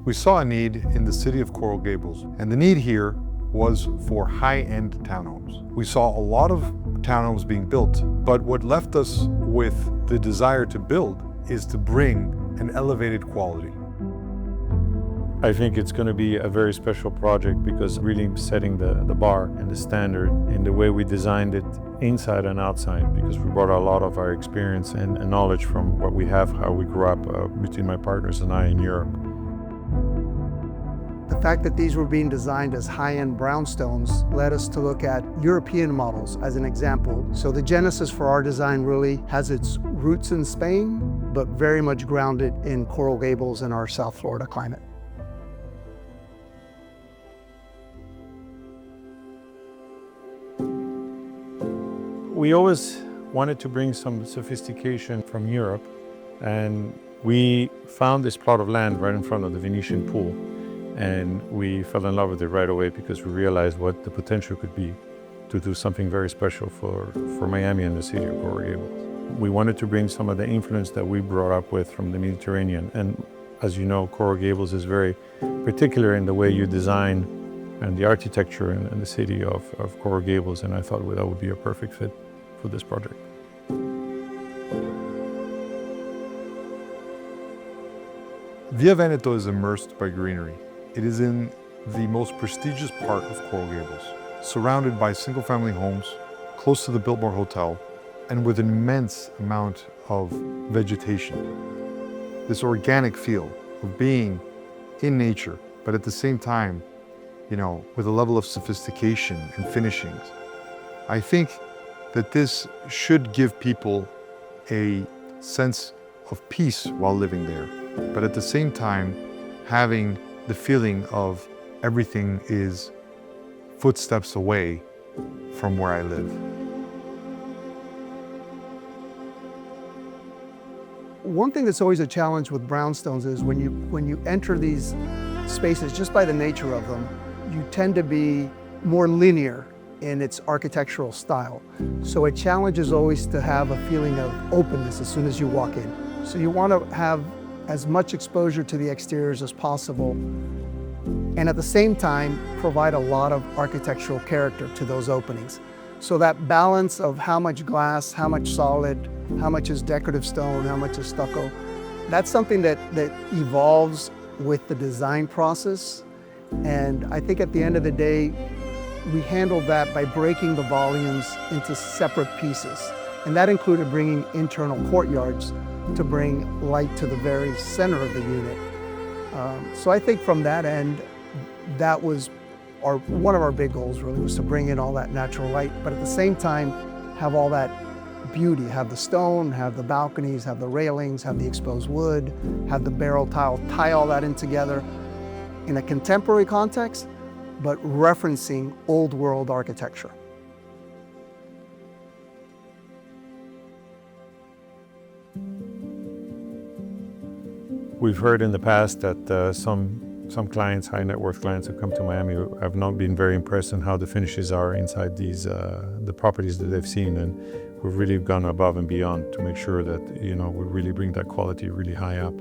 We saw a need in the city of Coral Gables, and the need here was for high-end townhomes. We saw a lot of townhomes being built, but what left us with the desire to build is to bring an elevated quality. I think it's going to be a very special project because really setting the bar and the standard in the way we designed it inside and outside, because we brought a lot of our experience and knowledge from what we have, how we grew up between my partners and I in Europe. The fact that these were being designed as high-end brownstones led us to look at European models as an example. So the genesis for our design really has its roots in Spain, but very much grounded in Coral Gables and our South Florida climate. We always wanted to bring some sophistication from Europe, and we found this plot of land right in front of the Venetian pool. And we fell in love with it right away because we realized what the potential could be to do something very special for Miami and the city of Coral Gables. We wanted to bring some of the influence that we brought up with from the Mediterranean. And as you know, Coral Gables is very particular in the way you design and the architecture in the city of Coral Gables. And I thought that would be a perfect fit for this project. Via Veneto is immersed by greenery. It is in the most prestigious part of Coral Gables, surrounded by single-family homes, close to the Biltmore Hotel, and with an immense amount of vegetation. This organic feel of being in nature, but at the same time, with a level of sophistication and finishings. I think that this should give people a sense of peace while living there, but at the same time, having the feeling of everything is footsteps away from where I live. One thing that's always a challenge with brownstones is when you enter these spaces, just by the nature of them, you tend to be more linear in its architectural style. So a challenge is always to have a feeling of openness as soon as you walk in. So you want to have as much exposure to the exteriors as possible, and at the same time, provide a lot of architectural character to those openings. So that balance of how much glass, how much solid, how much is decorative stone, how much is stucco, that's something that evolves with the design process. And I think at the end of the day, we handled that by breaking the volumes into separate pieces. And that included bringing internal courtyards to bring light to the very center of the unit. So I think from that end, that was one of our big goals really, was to bring in all that natural light, but at the same time, have all that beauty, have the stone, have the balconies, have the railings, have the exposed wood, have the barrel tile, tie all that in together in a contemporary context, but referencing old world architecture. We've heard in the past that some clients, high net worth clients who come to Miami have not been very impressed on how the finishes are inside these the properties that they've seen, and we've really gone above and beyond to make sure that we really bring that quality really high up.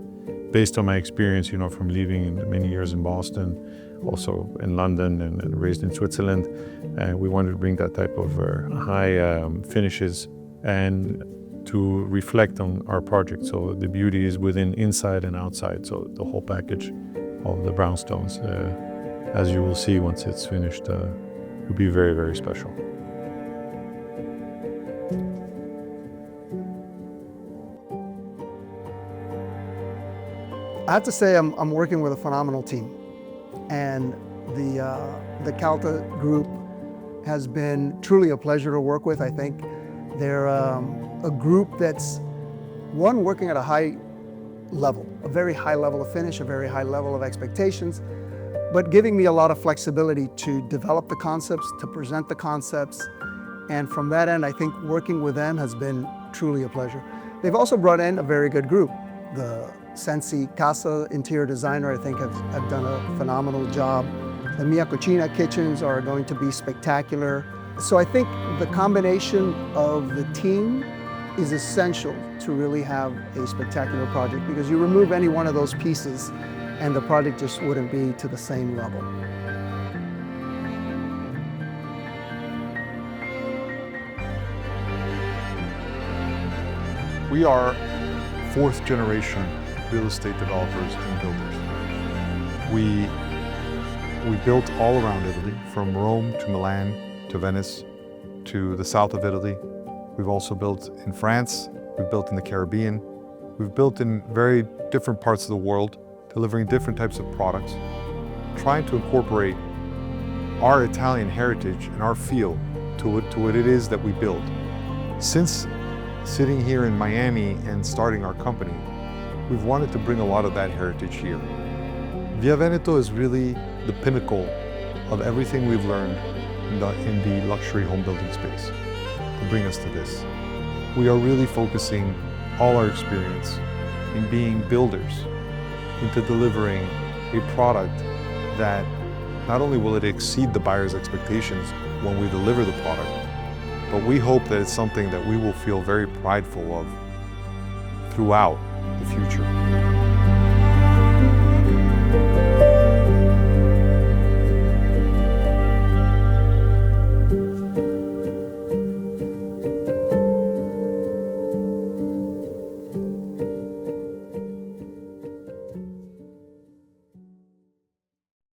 Based on my experience, from living many years in Boston, also in London and raised in Switzerland, we wanted to bring that type of high finishes and to reflect on our project. So the beauty is within, inside and outside. So the whole package of the brownstones, as you will see once it's finished, will be very, very special. I have to say I'm working with a phenomenal team, and the Calta group has been truly a pleasure to work with. I think they're a group that's working at a high level, a very high level of finish, a very high level of expectations, but giving me a lot of flexibility to develop the concepts, to present the concepts, and from that end, I think working with them has been truly a pleasure. They've also brought in a very good group. The Sensi Casa interior designer, I think, have done a phenomenal job. The Mia Cucina kitchens are going to be spectacular. So I think the combination of the team is essential to really have a spectacular project, because you remove any one of those pieces and the project just wouldn't be to the same level. We are fourth generation real estate developers and builders. We built all around Italy, from Rome to Milan to Venice to the south of Italy. We've also built in France, we've built in the Caribbean, we've built in very different parts of the world, delivering different types of products, trying to incorporate our Italian heritage and our feel to what it is that we build. Since sitting here in Miami and starting our company, we've wanted to bring a lot of that heritage here. Via Veneto is really the pinnacle of everything we've learned in the luxury home building space to bring us to this. We are really focusing all our experience in being builders into delivering a product that not only will it exceed the buyer's expectations when we deliver the product, but we hope that it's something that we will feel very prideful of throughout the future.